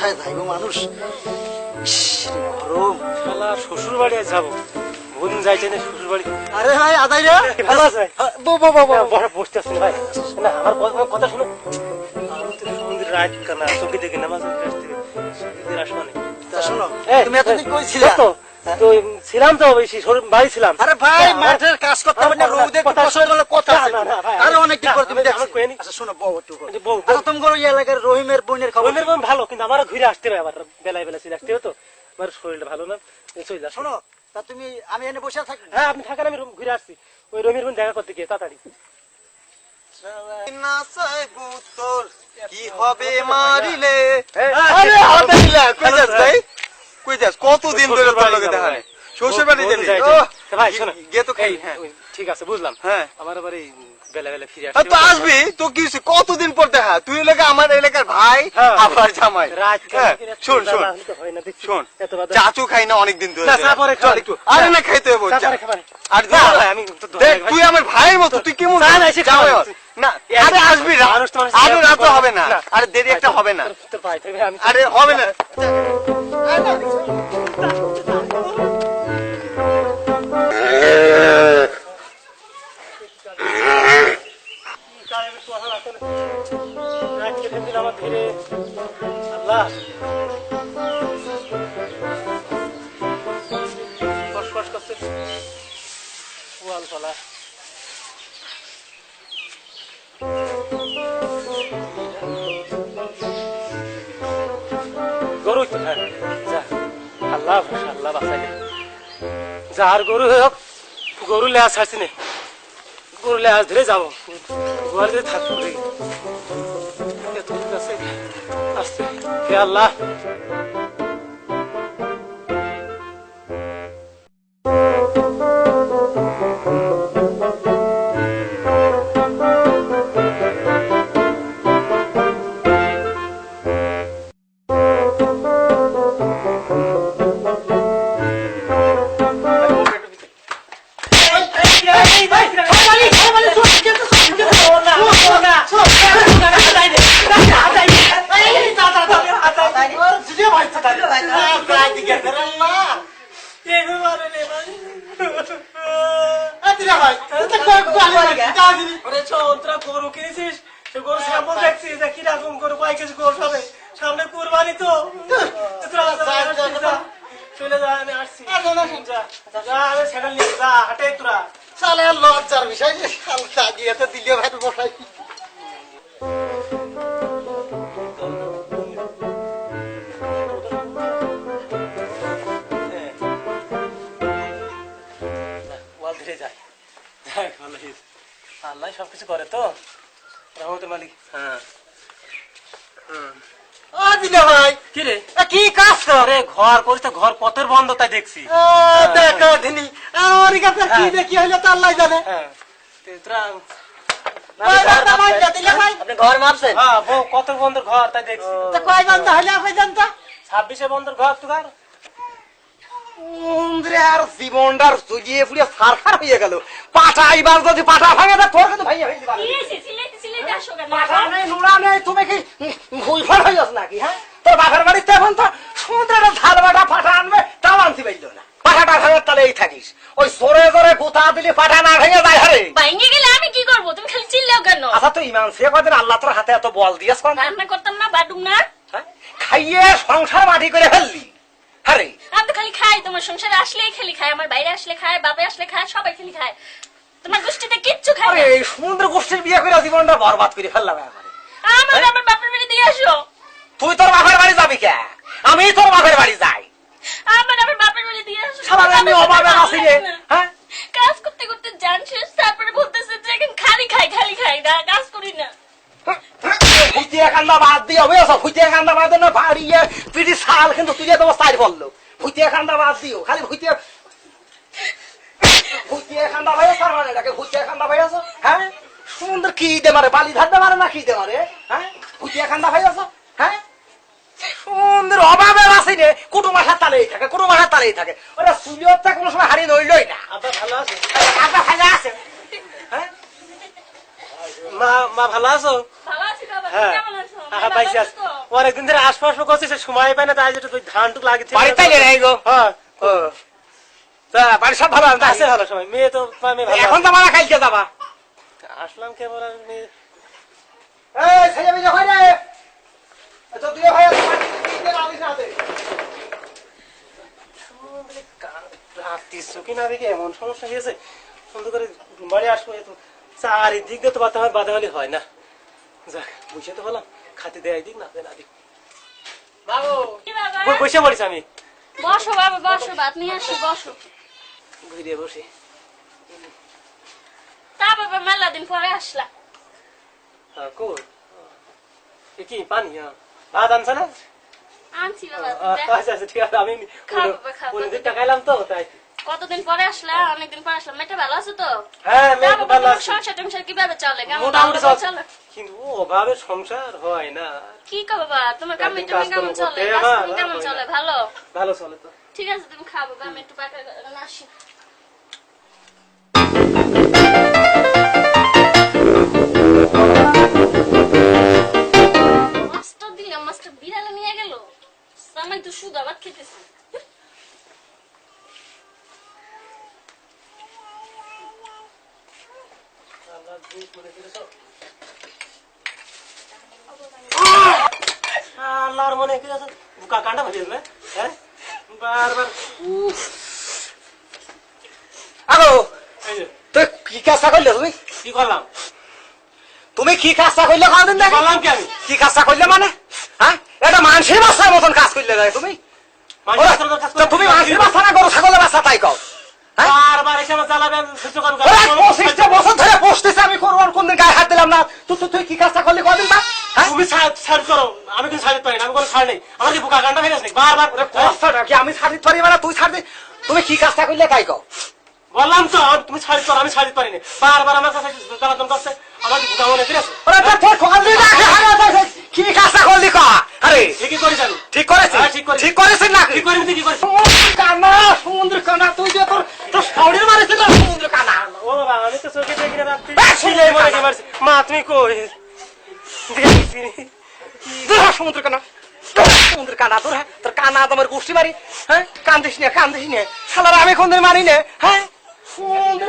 কোথায় যাইবো মানুষ? গরম। শালা শ্বশুর বাড়ি যাবো, বহুদিন যাইছে না শ্বশুর বাড়ি। আরে ভাই আদাই রে, ভালো আছে? বসতে আসছেন ভাই না? আমার কথা শুনো। সমুদ্রের রাত কানা চোখে দেখে নামাজ থেকে সমুদ্রের আসমানে। শোনো, তুমি এতদিন কই ছিলা? তো ছিলাম তো বেশি বাড়ি ছিলাম। আরে ভাই মাঠের কাজ করতে হবে না, রোদে কষ্ট করলে কথা আছে। আরে অনেক দিন পর তুমি দেখছো। আচ্ছা শোনো, বউ একটু বউ। আচ্ছা তোমার ওই এলাকার রহিমের বোনের খবর? রহিমের বোন ভালো, কিন্তু আমারও ঘুরে আসতে হবে আবার, বেলায় বেলা চলে আসতে হবে তো, আমার শরীরটা ভালো না। চলে যা। শোনো, তা তুমি আমি এনে বসে থাকি? হ্যাঁ আপনি থাকেন, আমি ঘুরে আসছি। ওই রহিমের বোন দেখা করতে গিয়ে তাড়াতাড়ি। কি হবে মারিলে? আরে হাতে দিলা কই যাস ভাই? কই যাস? কতদিন ধরে তোর লগে দেখা নেই। শ্বশুর বাড়ি যাবি? ভাই শোনো, গে তো খাই। হ্যাঁ ঠিক আছে বুঝলাম। হ্যাঁ আমার আবার এই বেলা বেলা ফিরে আর তো আসবি তো কি হইছে? কতদিন পর দেখা। তুই লাগে আমার এলাকার ভাই আবার জামাই। শোন শোন শোন, চাচু খাই না অনেকদিন ধরে। চল একটু। আরে না খাইতে হবে। আর দেখ তুই আমার ভাইয়ের মতো, তুই কেমন জামাই না? আরে আসবি না, আরে রাত হবে না, আরে দেরি একটা হবে না, আরে হবে না। আমার ধীরে আল্লাহ কষ্ট করছে ওয়াল ফলা। গরু হ্যাঁ যা, আল্লাহ আল্লাহ বাঁচাইলে যার গরু হোক, গরু লেজ ছাড়ছি না, গরু লেজ ধরে যাবো, গোয়াল ধরে থাকবো আসছে। হে আল্লাহ গরু কিনেছিস, গরু সামনে দেখছিস কিরকম গরু, কয় কেজি গরু হবে, সামনে কুরবানি তো। চলে যা, আমি আসছি। আমি সেখান নিয়ে যা হাটে তোরা। সালে লজ্জার বিষয় যে হালকা দিয়ে তো দিলে ভাই বসাই। আল্লাহ সবকিছু করে তো, রহমতের মালিক। হ্যাঁ কি রে কি কাজ করে? ঘর করিস তো, ঘর পথের বন্ধ তাই দেখছি। দেখো দিনি আমার কাছে কি দেখি হইলো তো আল্লাহ জানে। আপনি ঘর মারছেন? হ্যাঁ কত বন্ধর ঘর তাই দেখছি। কয় জানতা হইলে কয় জানতা? 26 বন্ধর ঘর তো ঘর। আর জীবনটার জুগিয়ে ফুড়িয়ে সারখার হয়ে গেল। পাঠা এবার যদি পাঠা ভাঙে না তোর কিন্তু ভাইয়া হইছে। পাঠা নেই নুড়া নেই, তুমি কি ভুলভাল হয়ে যাস নাকি? হ্যাঁ তোর বাপের বাড়িতে এখন তো সমুদ্রের ঝাল বাটা পাঠা আনবে, তাও আনতে পারল না। পাঠাটা ভাঙার তাহলে এই থাকিস, ওই জোরে জোরে গোতা দিলে পাঠা না ভেঙে যায়। হারে ভেঙে গেলে আমি কি করবো? তুমি খালি চিল্লাও কেন? আচ্ছা তুই ইমান সে কদিন আল্লাহ তোর হাতে এত বল দিয়েছ, রান্না করতাম না, বাডুম না, খাইয়ে সংসার মাটি করে ফেললি। আরে আমি তো খালি খাই, তোমার সংসারে আসলেই খালি খাই, আমার বাইরে আসলে খায়, বাপে আসলে খায়, সবাই খালি খায়, তোমার গোষ্ঠীতে কিচ্ছু খায় না। এই সমুদ্র গোষ্ঠীর বিয়ে করে জীবনটা বরবাদ করে ফেললাম। আমার বাপের বাড়ি দিয়ে আসো। তুই তোর বাপের বাড়ি যাবি কে? আমি তোর বাপের বাড়ি যাই। আমার বাপের বাড়ি দিয়ে আসো। আমি অভাবে আছি রে। হ্যাঁ কাজ করতে করতে জান শেষ, তারপরে বলতেছে যে এখন খালি খাই না, কাজ করি না। ফুটিয়ে কান্দা বাদ দিয়ে হবে, ফুটিয়ে কান্দা বাদ না বাড়িয়ে পিঠি শাল কিন্তু তুই তোমার চাই বললো। ফুটিয়ে কান্দা বাদ দিও, খালি ফুটিয়ে খান্দা ভাই আছো মানে এটাকে ফুটিয়ে খান্দা ভাই আছো। হ্যাঁ সুন্দর কি দে মারে, বালি ধারতে মারে না কি দে মারে? হ্যাঁ ফুটিয়ে খান্দা ভাই আছো। হ্যাঁ সুন্দর অভাবে আসি রে, কুটুম আসার তালেই থাকে, কুটুম আসার তালেই থাকে। ওরা সুলিয়তটা কোনো সময় হারিয়ে নইলই না। আপনার ভালো আছে? আপনার ভালো আছে? হ্যাঁ মা ভালো আছো? ভালো আছি বাবা, হ্যাঁ কেমন আছো? পাইছি। ও অনেকদিন ধরে আশপাশ করছে সে সময় পায় না, তাই যেটা তুই ধান টুক লাগিয়েছে বাড়িতে নাই গো। হ্যাঁ ও তা বাড়ি সব ভালো আছে? আছে ভালো সময়, মেয়ে তো মেয়ে ভালো এখন আছে। যাবা না কালকে যাবা? আসলাম কেবল আর মেয়ে এই ছেলে মেয়ে হয় রে, তো তুই ভাই আদিস না দে। রাত্রি চুকি না দেখে এমন সমস্যা হয়েছে, সুন্দর করে বাড়ি আসবো তো চারিদিক দিয়ে তো বাদাবালি হয় না। যাক বুঝে তো বললাম, খাতে দেয় দিক না দেয় না দিক। বাবু কি বাবা? বসে পড়িস, আমি বসো বাবা, বসো, ভাত নিয়ে আসি, বসো। ঘুরিয়ে বসি। তা বাবা মেলা দিন পরে আসলা। হ্যাঁ কই এ কি পানি? ভাত আনছে না? আনছি বাবা, আচ্ছা আচ্ছা ঠিক আছে, আমি খাও বাবা, খাও। অনেকদিন টাকা এলাম তো তাই। কতদিন পরে আসলা? অনেকদিন পরে আসলাম। মেয়েটা ভালো আছে তো? হ্যাঁ তা মেয়ে বাবা, ভালো তোমার আছে, সংসার টংসার কিভাবে চলে? কেমন মোটামুটি ভালো চলে। কিন্তু অভাবে সংসার হয় না। কি কো বাবা, তোমার কাম একদিন তুমি কাজ কেমন করবো, চলে? করতে কাজ না, তুমি কেমন হয় না। চলে? ভালো? ভালো চলে তো। ঠিক আছে, তুমি খাও বাবা, আমি একটু পাকা আসি। মাছটা দিলাম, মাছটা বিড়ালে নিয়ে গেল। আমি তো শুধু আবার খেতেছি। আল্লাহর মনে কি আছে, বুকা কান্ডা ভরে যাবে। হ্যাঁ বারবার আগো এই যে তুই কি কাজটা করলে? তুমি কি করলাম? তুমি কি কাজটা করলে কোনদিন দেখ? করলাম কি আমি? কি কাজটা করলে মানে? হ্যাঁ এটা মানুষের বাচ্চার মতন কাজ করলে যায় তুমি? মানুষের ওরা- বাচ্চার মতো কাজ তো তুমি করে- মানুষের বাচ্চা না গরু ছাগলের বাচ্চা তাই কও? হ্যাঁ? বারবার এসে আমার জ্বালাবেন, সহ্য করবো কেন? ওরা 25টা বছর ধরে বসতেছে, আমি করবো আর কোনদিন গায়ে হাত দিলাম না। তুই কি কাজটা করলি কদিন তা? হ্যাঁ? তুমি ছাড় করো, আমি কিন্তু ছাড়তে পারি না, আমি কোনো ছাড় নেই। আমার কি বুকা কান্ডা ভেঙে গেছে বারবার? কষ্টটা কি আমি ছাড় দিতে পারি না? তুই ছাড় দি। তুমি কি কাজটা করলে তাই কও? বললাম তো তুমি ছাড় করো, আমি ছাড়তে পারি না। বারবার আমার কাছে জ্বালাতন করছে, আমার কি বুকা মনে ফিরেছে? ওরা তো তোর কদিন আগে হারাতে কি কাজটা করলি ক? আরে ঠিকই করিস আমি। ঠিক করেছিস? হ্যাঁ, ঠিক করেছি। ঠিক করেছিস না? কি করি তুই কি করিস? সমুদ্র কানা তুই যে তোর শাওড়ির মারিস না সমুদ্র কানা। ও বাবা, আমি তো চোখে দেখি না রাত্রি। এই ছেলে মরে কি মারছি? মা তুমি কই? দূর হ সমুদ্র কানা। সমুদ্র কানা তোর, হ্যাঁ তোর কানা তোমার গোষ্ঠী মারি। হ্যাঁ কান্দিস না, কান্দিস না। শালার আমি কোনদিন মারি না। হ্যাঁ সমুদ্র